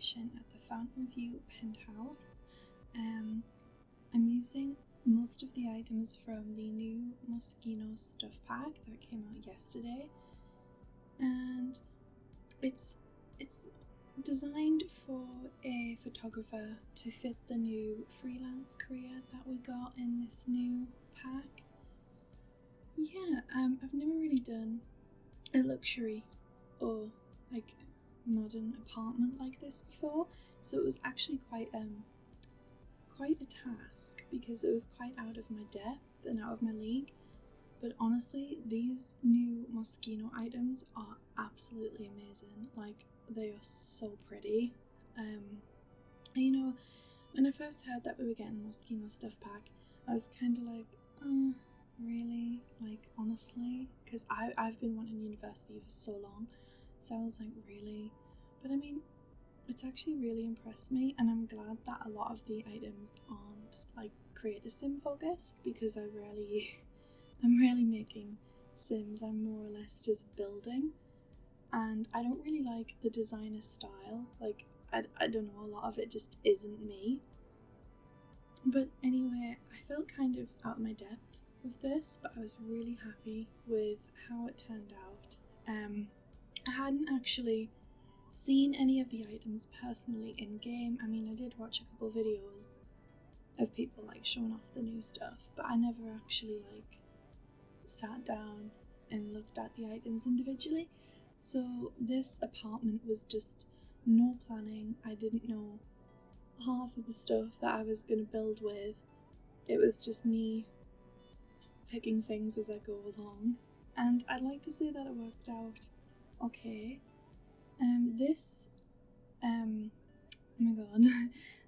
decoration at the Fountain View Penthouse. I'm using most of the items from the new Moschino stuff pack that came out yesterday, and it's designed for a photographer to fit the new freelance career that we got in this new pack. Yeah, I've never really done a luxury or like modern apartment like this before, so it was actually quite a task because it was quite out of my depth and out of my league. But honestly, these new Moschino items are absolutely amazing. Like, they are so pretty. You know, when I first heard that we were getting Moschino stuff pack, I was kind of like, oh, really? Like, honestly? Because I've been wanting university for so long, so I was like, really? But I mean, it's actually really impressed me, and I'm glad that a lot of the items aren't like creator sim focused, because I'm rarely making sims. I'm more or less just building, and I don't really like the designer style. Like, I don't know, a lot of it just isn't me. But anyway, I felt kind of out of my depth with this, but I was really happy with how it turned out. I hadn't actually seen any of the items personally in game. I mean, I did watch a couple videos of people like showing off the new stuff, but I never actually like sat down and looked at the items individually. So this apartment was just no planning. I didn't know half of the stuff that I was going to build with. It was just me picking things as I go along, and I'd like to say that it worked out okay. Oh my god,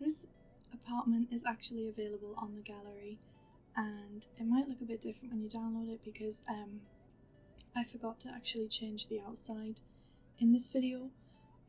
this apartment is actually available on the gallery, and it might look a bit different when you download it because I forgot to actually change the outside in this video,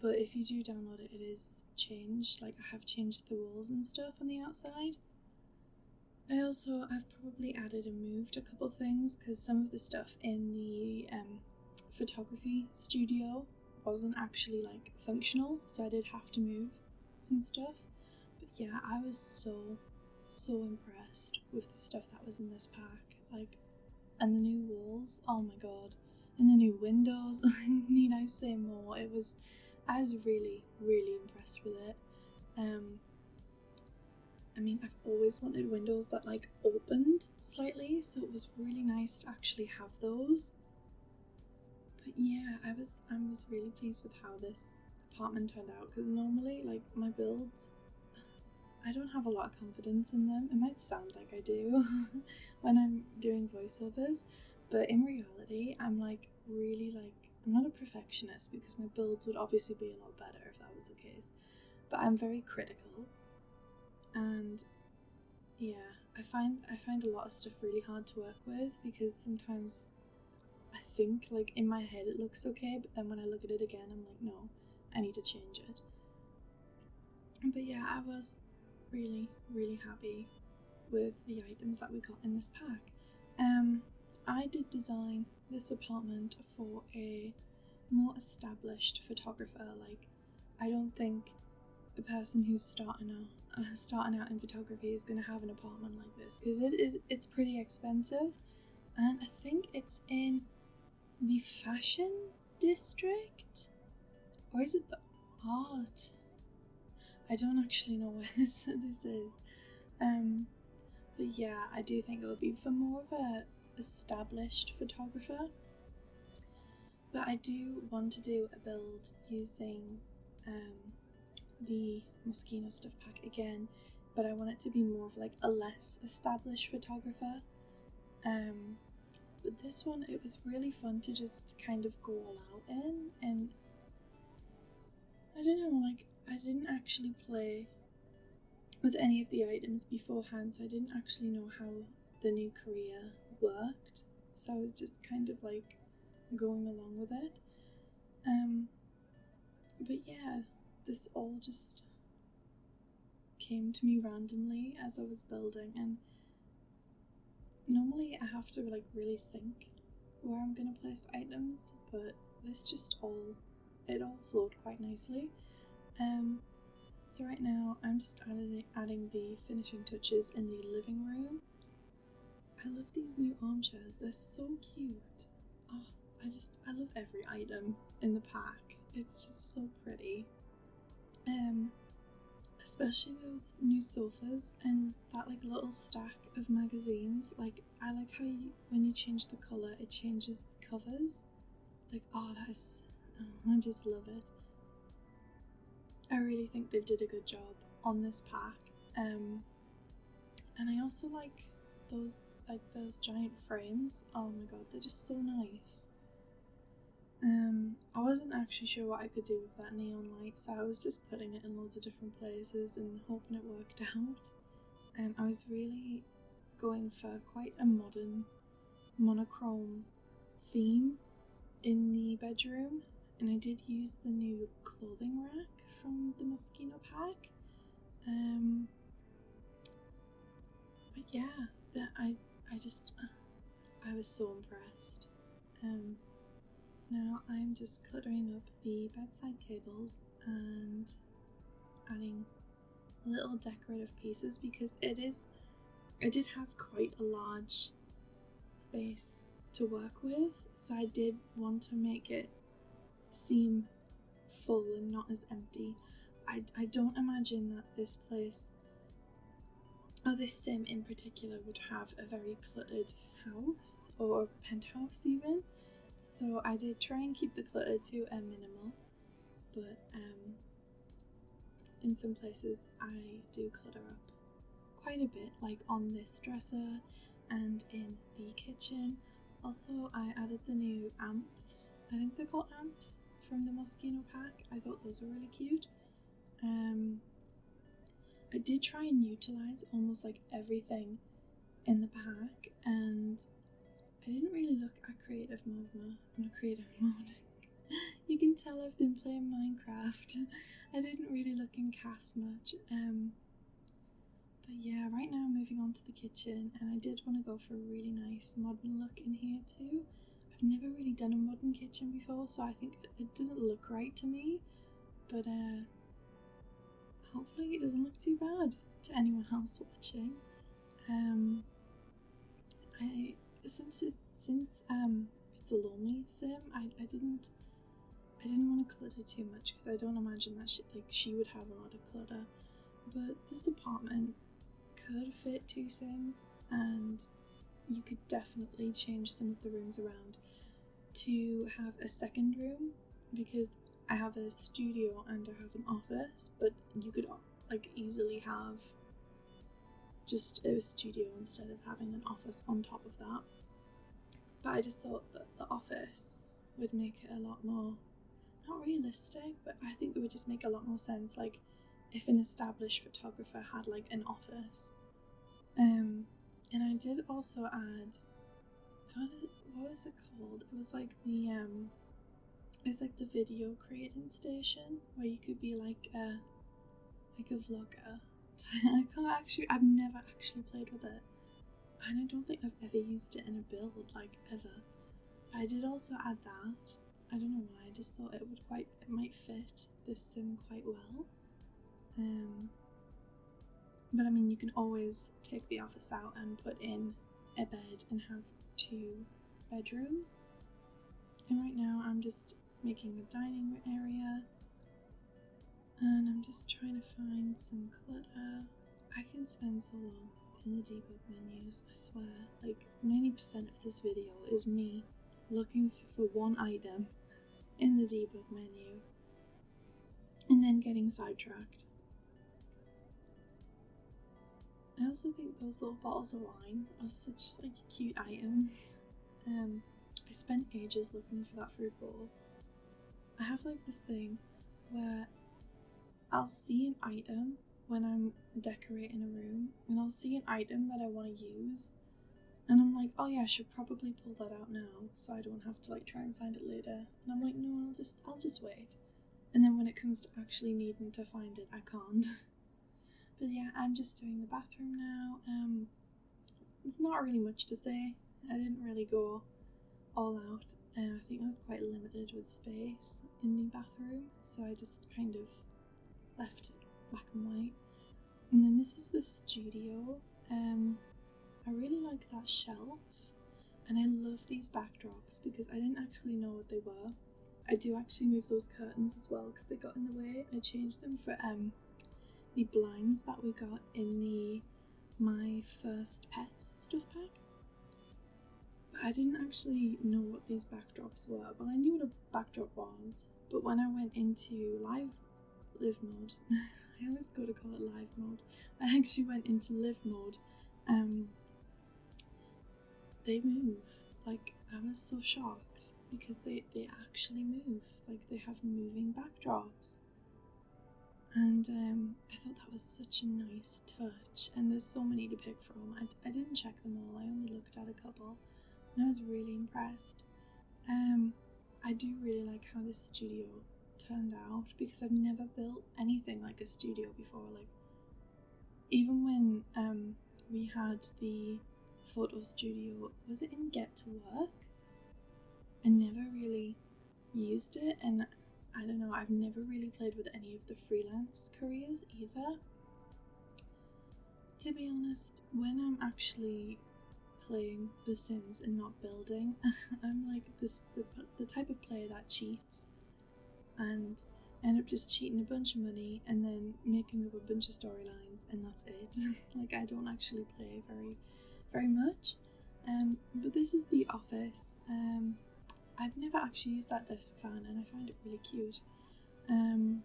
but if you do download it, it is changed. Like, I have changed the walls and stuff on the outside. I've probably added and moved a couple things because some of the stuff in the photography studio wasn't actually like functional, so I did have to move some stuff. But yeah, I was so impressed with the stuff that was in this pack. Like, and the new walls, oh my god, and the new windows. Need I say more? I was really impressed with it. I mean, I've always wanted windows that like opened slightly, so it was really nice to actually have those. But yeah, I was really pleased with how this apartment turned out, because normally, like, my builds, I don't have a lot of confidence in them. It might sound like I do when I'm doing voiceovers, but in reality, I'm like really like, I'm not a perfectionist, because my builds would obviously be a lot better if that was the case, but I'm very critical. And yeah, I find a lot of stuff really hard to work with, because sometimes I think like in my head it looks okay, but then when I look at it again, I'm like, no, I need to change it. But yeah, I was really happy with the items that we got in this pack. I did design this apartment for a more established photographer. Like, I don't think a person who's starting out in photography is going to have an apartment like this, because it's pretty expensive, and I think it's in the fashion district, or is it the art? I don't actually know where this is. But yeah, I do think it would be for more of a established photographer. But I do want to do a build using the Moschino stuff pack again, but I want it to be more of like a less established photographer. But this one, it was really fun to just kind of go all out in, and I don't know, like, I didn't actually play with any of the items beforehand, so I didn't actually know how the new career worked, so I was just kind of like going along with it. But yeah, this all just came to me randomly as I was building, and normally I have to like really think where I'm gonna place items, but this just all flowed quite nicely. So right now I'm just adding the finishing touches in the living room. I love these new armchairs, they're so cute. Oh, I love every item in the pack. It's just so pretty. Especially those new sofas and that like little stack of magazines. Like I like how when you change the colour it changes the covers. Like I just love it. I really think they did a good job on this pack. And I also like those giant frames. Oh my god, they're just so nice. I wasn't actually sure what I could do with that neon light, so I was just putting it in loads of different places and hoping it worked out. I was really going for quite a modern monochrome theme in the bedroom, and I did use the new clothing rack from the Moschino pack. But yeah, I was so impressed. Now I'm just cluttering up the bedside tables and adding little decorative pieces because I did have quite a large space to work with, so I did want to make it seem full and not as empty. I don't imagine that this place, or this sim in particular, would have a very cluttered house or penthouse even. So I did try and keep the clutter to a minimal, but in some places I do clutter up quite a bit, like on this dresser and in the kitchen. Also, I added the new amps, I think they're called amps, from the Moschino pack. I thought those were really cute. I did try and utilise almost like everything in the pack, and I didn't really look at creative mode. You can tell I've been playing Minecraft. I didn't really look in cast much. But yeah, right now I'm moving on to the kitchen, and I did want to go for a really nice modern look in here too. I've never really done a modern kitchen before, so I think it doesn't look right to me, but hopefully it doesn't look too bad to anyone else watching. Since it's a lonely sim, I didn't want to clutter too much because I don't imagine that she would have a lot of clutter. But this apartment could fit 2 sims, and you could definitely change some of the rooms around to have a second room, because I have a studio and I have an office, but you could like easily have just a studio instead of having an office on top of that. But I just thought that the office would make it a lot more, not realistic, but I think it would just make a lot more sense, like if an established photographer had like an office. And I did also add, what was it called? It was like it's like the video creating station where you could be like a vlogger. I've never actually played with it, and I don't think I've ever used it in a build, like ever. I did also add that. I don't know why, I just thought it might fit this sim quite well. But I mean, you can always take the office out and put in a bed and have 2 bedrooms. And right now I'm just making a dining area, and I'm just trying to find some clutter. I can spend so long in the debug menus, I swear. Like 90% of this video is me looking for one item in the debug menu and then getting sidetracked. I also think those little bottles of wine are such like cute items. I spent ages looking for that fruit bowl. I have like this thing where I'll see an item when I'm decorating a room, and I'll see an item that I want to use, and I'm like, oh yeah, I should probably pull that out now so I don't have to like try and find it later. And I'm like, no, I'll just wait. And then when it comes to actually needing to find it, I can't. But yeah, I'm just doing the bathroom now. There's not really much to say. I didn't really go all out. I think I was quite limited with space in the bathroom, so I just kind of left black and white. And then this is the studio. I really like that shelf, and I love these backdrops because I didn't actually know what they were. I do actually move those curtains as well because they got in the way. I changed them for the blinds that we got in the My First Pets stuff pack. But I didn't actually know what these backdrops were. Well, I knew what a backdrop was, but when I went into live mode, I always go to call it live mode. I actually went into live mode. They move. Like, I was so shocked because they actually move. Like, they have moving backdrops. And I thought that was such a nice touch. And there's so many to pick from. I didn't check them all. I only looked at a couple. And I was really impressed. I do really like how this studio turned out because I've never built anything like a studio before. Like, even when we had the photo studio, was it in Get to Work? I never really used it, and I don't know, I've never really played with any of the freelance careers either. To be honest, when I'm actually playing The Sims and not building, I'm like the type of player that cheats and end up just cheating a bunch of money and then making up a bunch of storylines, and that's it. Like, I don't actually play very much. But this is the office. I've never actually used that desk fan, and I find it really cute. And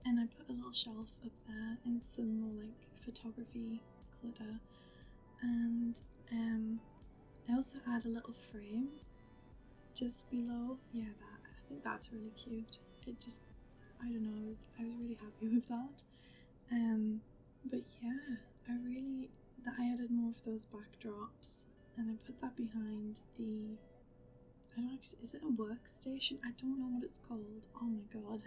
I put a little shelf up there and some more like photography clutter, and I also add a little frame just below. Yeah, I think that's really cute. It just, I don't know, I was really happy with that. But yeah, I added more of those backdrops, and I put that behind the, I don't actually, is it a workstation? I don't know what it's called. Oh my god.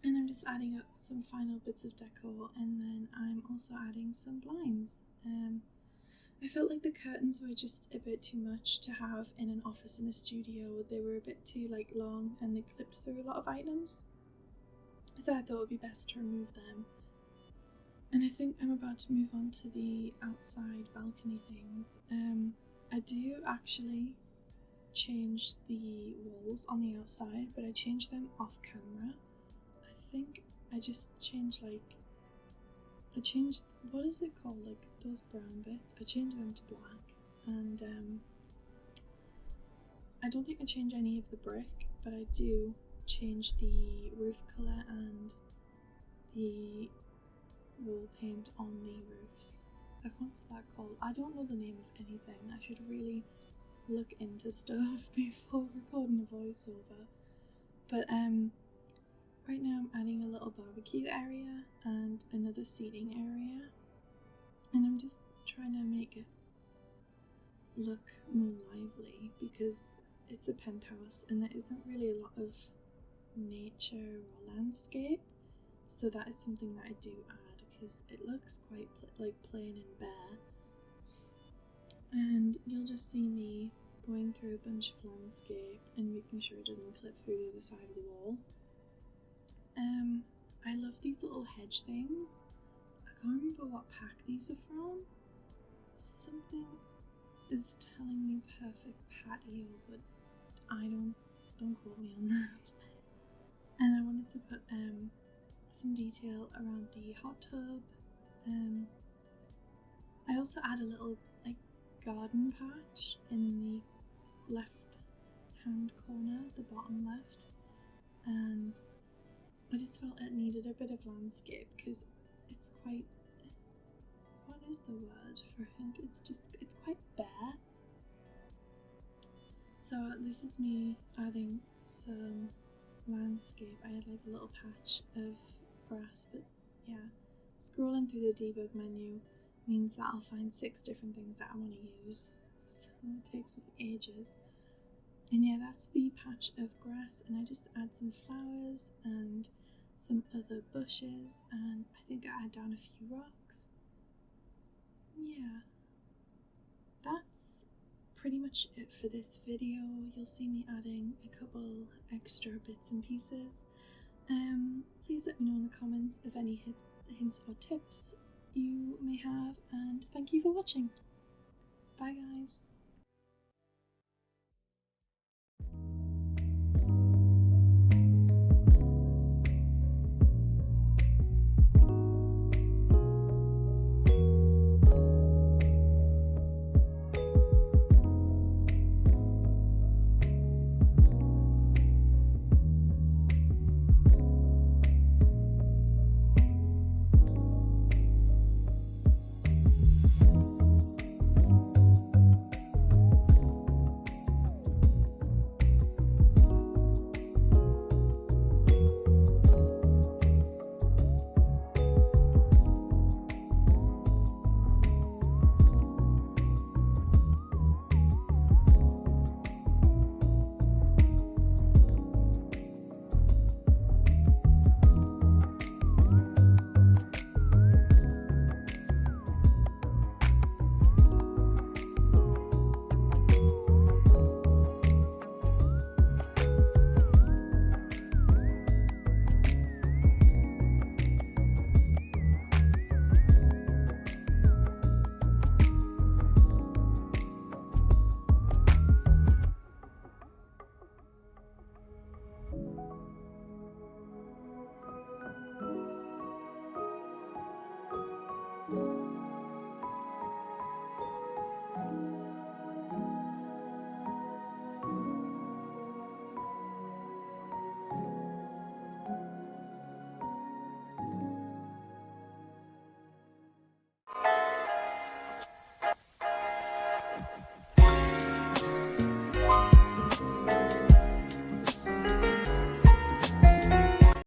And I'm just adding up some final bits of decor, and then I'm also adding some blinds. I felt like the curtains were just a bit too much to have in an office in a studio. They were a bit too like long, and they clipped through a lot of items. So I thought it would be best to remove them. And I think I'm about to move on to the outside balcony things. I do actually change the walls on the outside, but I change them off camera. I think I just changed what is it called, like those brown bits, I changed them to black, and I don't think I change any of the brick, but I do change the roof colour and the wall paint on the roofs. What's that called? I don't know the name of anything. I should really look into stuff before recording a voiceover. But right now I'm adding a little barbecue area and another seating area, and I'm just trying to make it look more lively because it's a penthouse and there isn't really a lot of nature or landscape, so that is something that I do add because it looks quite plain and bare. And you'll just see me going through a bunch of landscape and making sure it doesn't clip through the other side of the wall. I love these little hedge things. I can't remember what pack these are from. Something is telling me perfect patio, but don't quote me on that. And I wanted to put some detail around the hot tub. I also add a little like garden patch in the left hand corner, the bottom left, and I just felt it needed a bit of landscape because it's quite, what is the word for it? It's quite bare. So this is me adding some landscape. I had like a little patch of grass, but yeah, scrolling through the debug menu means that I'll find 6 different things that I want to use, so it takes me ages. And yeah, that's the patch of grass, and I just add some flowers and some other bushes, and I think I add down a few rocks. Yeah, that's pretty much it for this video. You'll see me adding a couple extra bits and pieces. Please let me know in the comments of any hints or tips you may have, and thank you for watching. Bye guys.